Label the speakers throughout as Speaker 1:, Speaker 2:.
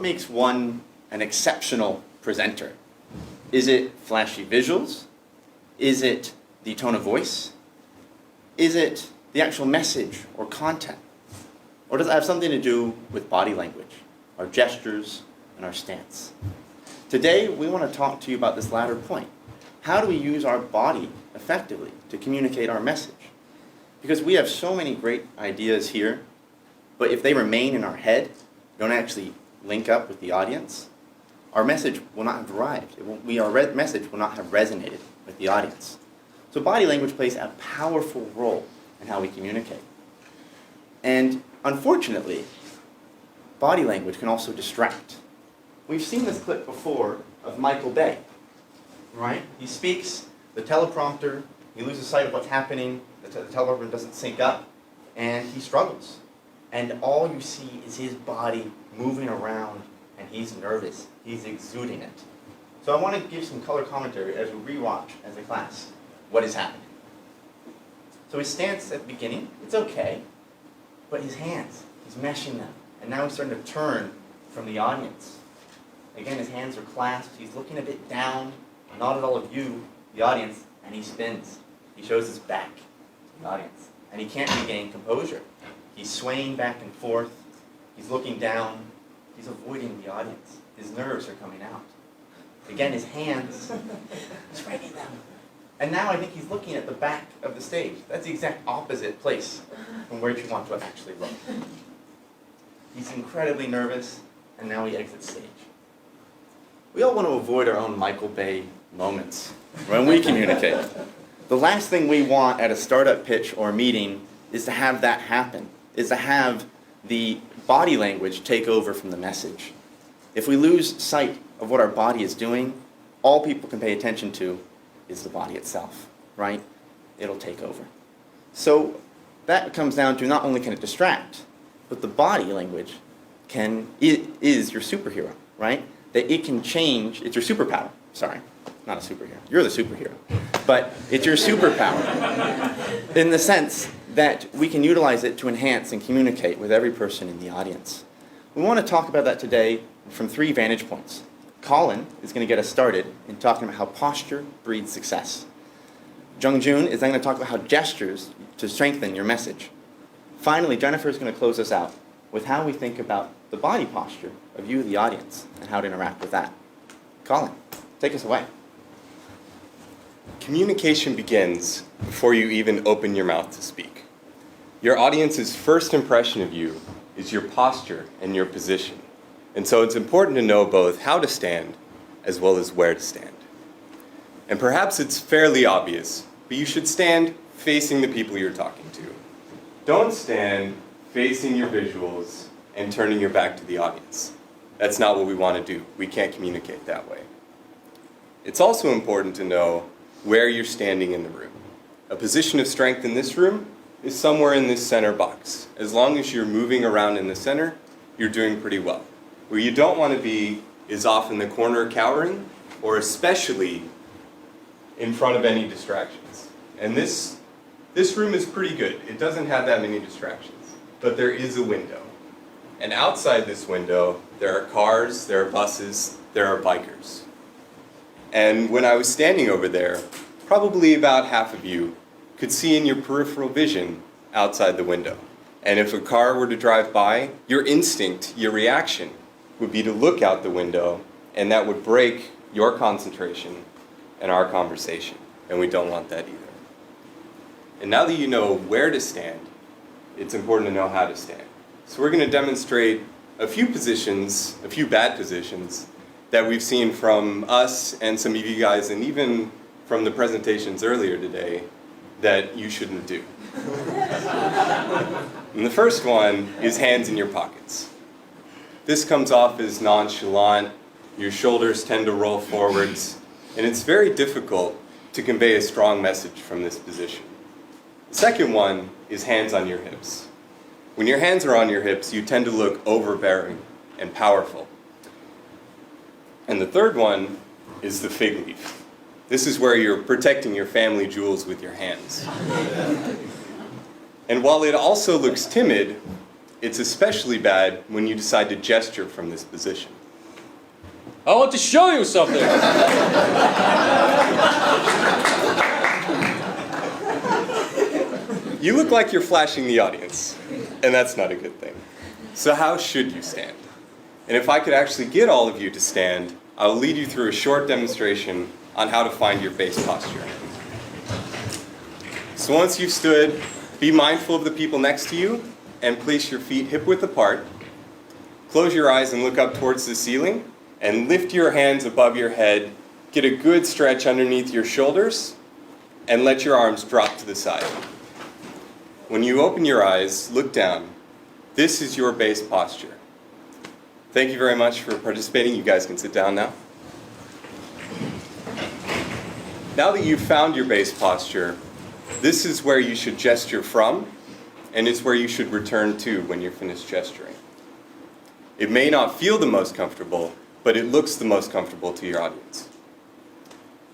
Speaker 1: what makes one an exceptional presenter? Is it flashy visuals? Is it the tone of voice? Is it the actual message or content? Or does it have something to do with body language, our gestures, and our stance? Today, we want to talk to you about this latter point. How do we use our body effectively to communicate our message? Because we have so many great ideas here, but if they remain in our head, don't actually link up with the audience, our message will not have arrived. Our message will not have resonated with the audience. So body language plays a powerful role in how we communicate. And unfortunately, body language can also distract. We've seen this clip before of Michael Bay, right? He speaks, the teleprompter, he loses sight of what's happening, the teleprompter doesn't sync up, and he struggles. And all you see is his body moving around, and he's nervous. He's exuding it. So I want to give some color commentary as we rewatch as a class what is happening. So his stance at the beginning, it's okay, but his hands, he's meshing them. And now he's starting to turn from the audience. Again, his hands are clasped. He's looking a bit down, not at all of you, the audience, and he spins. He shows his back to the audience. And he can't regain composure. He's swaying back and forth. He's looking down. He's avoiding the audience. His nerves are coming out. Again, his hands, he's writing them. And now I think he's looking at the back of the stage. That's the exact opposite place from where you want to actually look. He's incredibly nervous, and now he exits stage. We all want to avoid our own Michael Bay moments when we communicate. The last thing we want at a startup pitch or meeting is to have that happen, is to have the body language take over from the message. If we lose sight of what our body is doing, all people can pay attention to is the body itself, right? It'll take over. So that comes down to not only can it distract, but the body language is your superhero, right? That it can change, it's your superpower. Sorry, not a superhero. You're the superhero. But it's your superpower in the sense that we can utilize it to enhance and communicate with every person in the audience. We want to talk about that today from 3 vantage points. Colin is going to get us started in talking about how posture breeds success. Jung-Joon is then going to talk about how gestures to strengthen your message. Finally, Jennifer is going to close us out with how we think about the body posture of you, the audience, and how to interact with that. Colin, take us away.
Speaker 2: Communication begins before you even open your mouth to speak. Your audience's first impression of you is your posture and your position. And so it's important to know both how to stand as well as where to stand. And perhaps it's fairly obvious, but you should stand facing the people you're talking to. Don't stand facing your visuals and turning your back to the audience. That's not what we want to do. We can't communicate that way. It's also important to know where you're standing in the room. A position of strength in this room is somewhere in this center box. As long as you're moving around in the center, you're doing pretty well. Where you don't want to be is off in the corner cowering, or especially in front of any distractions. And this room is pretty good. It doesn't have that many distractions, but there is a window. And outside this window, there are cars, there are buses, there are bikers. And when I was standing over there, probably about half of you could see in your peripheral vision outside the window. And if a car were to drive by, your instinct, your reaction, would be to look out the window, and that would break your concentration and our conversation. And we don't want that either. And now that you know where to stand, it's important to know how to stand. So we're going to demonstrate a few positions, a few bad positions, that we've seen from us and some of you guys, and even from the presentations earlier today, that you shouldn't do. And the first one is hands in your pockets. This comes off as nonchalant, your shoulders tend to roll forwards, and it's very difficult to convey a strong message from this position. The second one is hands on your hips. When your hands are on your hips, you tend to look overbearing and powerful. And the third one is the fig leaf. This is where you're protecting your family jewels with your hands. And while it also looks timid, It's especially bad when you decide to gesture from this position.
Speaker 3: I want to show you something.
Speaker 2: You look like you're flashing the audience, and that's not a good thing. So how should you stand? And if I could actually get all of you to stand, I'll lead you through a short demonstration on how to find your base posture. So once you've stood, be mindful of the people next to you and place your feet hip-width apart. Close your eyes and look up towards the ceiling and lift your hands above your head. Get a good stretch underneath your shoulders and let your arms drop to the side. When you open your eyes, look down. This is your base posture. Thank you very much for participating. You guys can sit down now. Now that you've found your base posture, this is where you should gesture from, and it's where you should return to when you're finished gesturing. It may not feel the most comfortable, but it looks the most comfortable to your audience.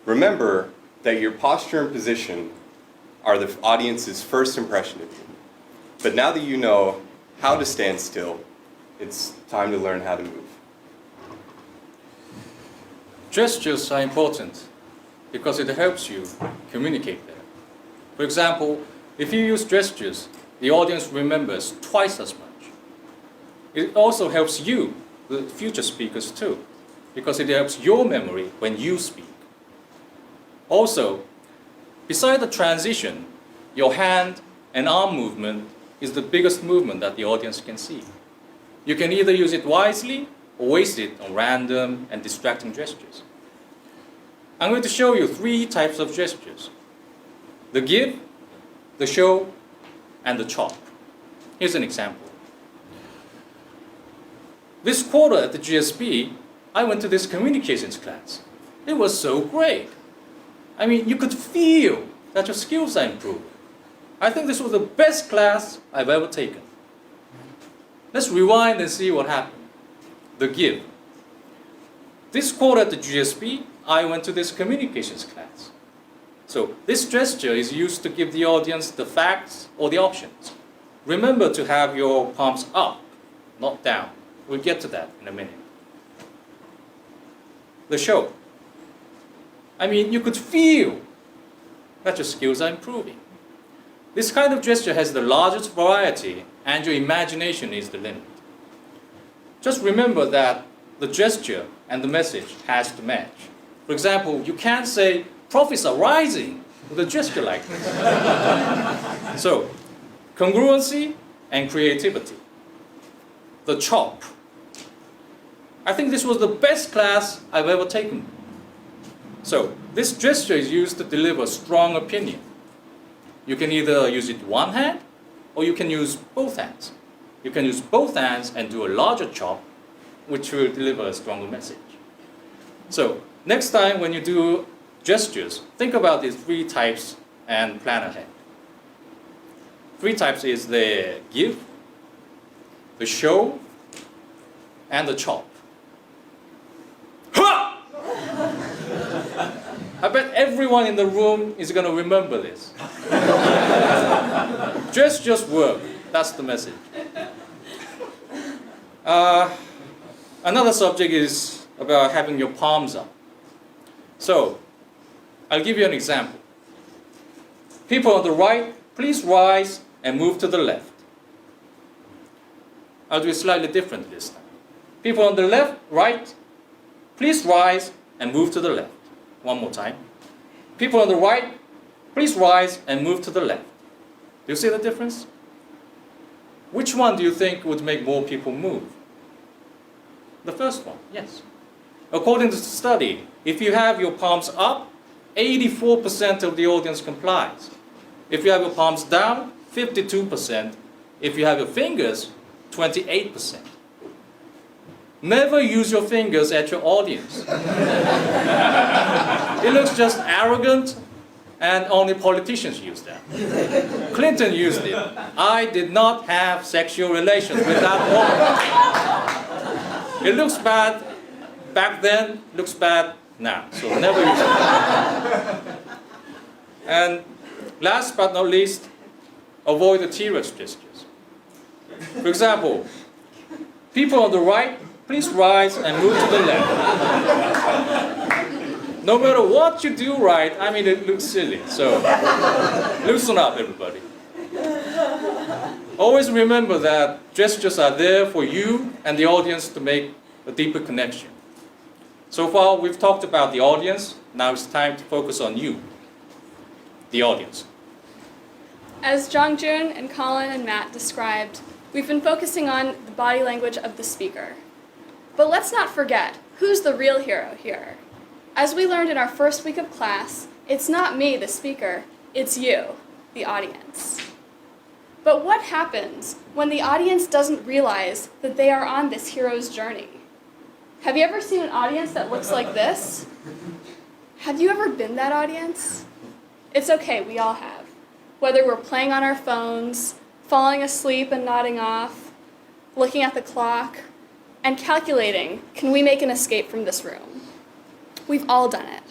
Speaker 2: Remember that your posture and position are the audience's first impression of you. But now that you know how to stand still, it's time to learn how to move.
Speaker 3: Gestures are important because it helps you communicate better. For example, if you use gestures, the audience remembers twice as much. It also helps you, the future speakers too, because it helps your memory when you speak. Also, beside the transition, your hand and arm movement is the biggest movement that the audience can see. You can either use it wisely or waste it on random and distracting gestures. I'm going to show you 3 types of gestures: the give, the show, and the chop. Here's an example. This quarter at the GSB, I went to this communications class. It was so great. I mean, you could feel that your skills are improving. I think this was the best class I've ever taken. Let's rewind and see what happened. The give. This quarter at the GSB, I went to this communications class. So this gesture is used to give the audience the facts or the options. Remember to have your palms up, not down. We'll get to that in a minute. The show. I mean, you could feel that your skills are improving. This kind of gesture has the largest variety, and your imagination is the limit. Just remember that the gesture and the message has to match. For example, you can't say, "Profits are rising," with a gesture like this. So, congruency and creativity. The chop. I think this was the best class I've ever taken. So, this gesture is used to deliver strong opinion. You can either use it one hand, or you can use both hands. You can use both hands and do a larger chop, which will deliver a stronger message. So, next time when you do gestures, think about these 3 types and plan ahead. 3 types is the give, the show, and the chop. Ha! I bet everyone in the room is going to remember this. Gestures work. That's the message. Another subject is about having your palms up. So, I'll give you an example. People on the right, please rise and move to the left. I'll do it slightly different this time. People on the left, right, please rise and move to the left. One more time. People on the right, please rise and move to the left. Do you see the difference? Which one do you think would make more people move? The first one, yes. According to the study, if you have your palms up, 84% of the audience complies. If you have your palms down, 52%. If you have your fingers, 28%. Never use your fingers at your audience. It looks just arrogant, and only politicians use that. Clinton used it. I did not have sexual relations with that woman. It looks bad back then, looks bad now. So never use it. And last but not least, avoid the T-Rex gestures. For example, people on the right, please rise and move to the left. No matter what you do right, I mean, it looks silly. So loosen up, everybody. Always remember that gestures are there for you and the audience to make a deeper connection. So far, we've talked about the audience. Now it's time to focus on you, the audience.
Speaker 4: As Jongjun and Colin and Matt described, we've been focusing on the body language of the speaker. But let's not forget, who's the real hero here? As we learned in our first week of class, it's not me, the speaker, it's you, the audience. But what happens when the audience doesn't realize that they are on this hero's journey? Have you ever seen an audience that looks like this? Have you ever been that audience? It's okay, we all have. Whether we're playing on our phones, falling asleep and nodding off, looking at the clock, and calculating, can we make an escape from this room? We've all done it.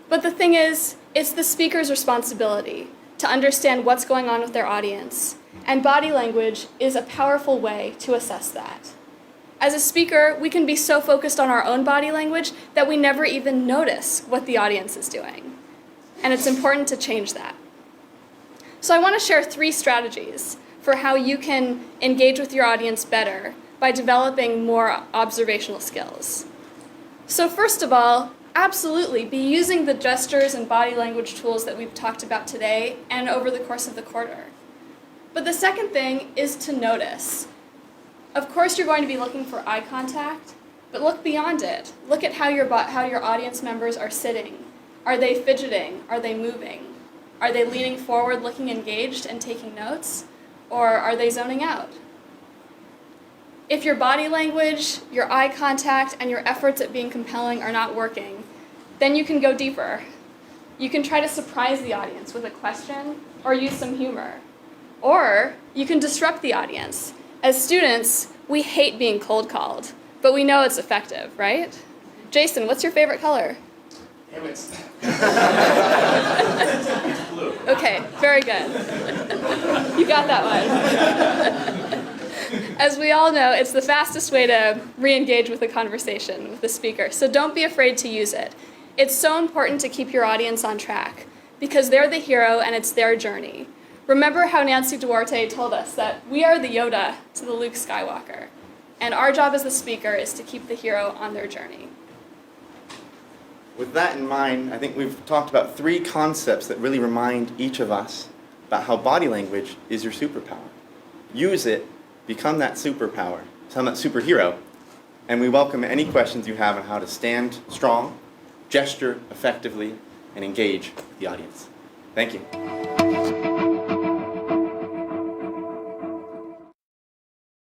Speaker 4: But the thing is, it's the speaker's responsibility to understand what's going on with their audience, and body language is a powerful way to assess that. As a speaker, we can be so focused on our own body language that we never even notice what the audience is doing. And it's important to change that. So I want to share 3 strategies for how you can engage with your audience better by developing more observational skills. So first of all, absolutely be using the gestures and body language tools that we've talked about today and over the course of the quarter. But the second thing is to notice. Of course, you're going to be looking for eye contact, but look beyond it. Look at how your audience members are sitting. Are they fidgeting? Are they moving? Are they leaning forward, looking engaged and taking notes? Or are they zoning out? If your body language, your eye contact, and your efforts at being compelling are not working, then you can go deeper. You can try to surprise the audience with a question or use some humor. Or you can disrupt the audience. As students, we hate being cold called, but we know it's effective, right? Jason, what's your favorite color?
Speaker 1: Damn it.
Speaker 4: Okay, very good. You got that one. As we all know, it's the fastest way to re-engage with a conversation with the speaker, so don't be afraid to use it. It's so important to keep your audience on track because they're the hero and it's their journey. Remember how Nancy Duarte told us that we are the Yoda to the Luke Skywalker, and our job as the speaker is to keep the hero on their journey.
Speaker 1: With that in mind, I think we've talked about 3 concepts that really remind each of us about how body language is your superpower. Use it, become that superpower, become that superhero, and we welcome any questions you have on how to stand strong, gesture effectively, and engage with the audience. Thank you.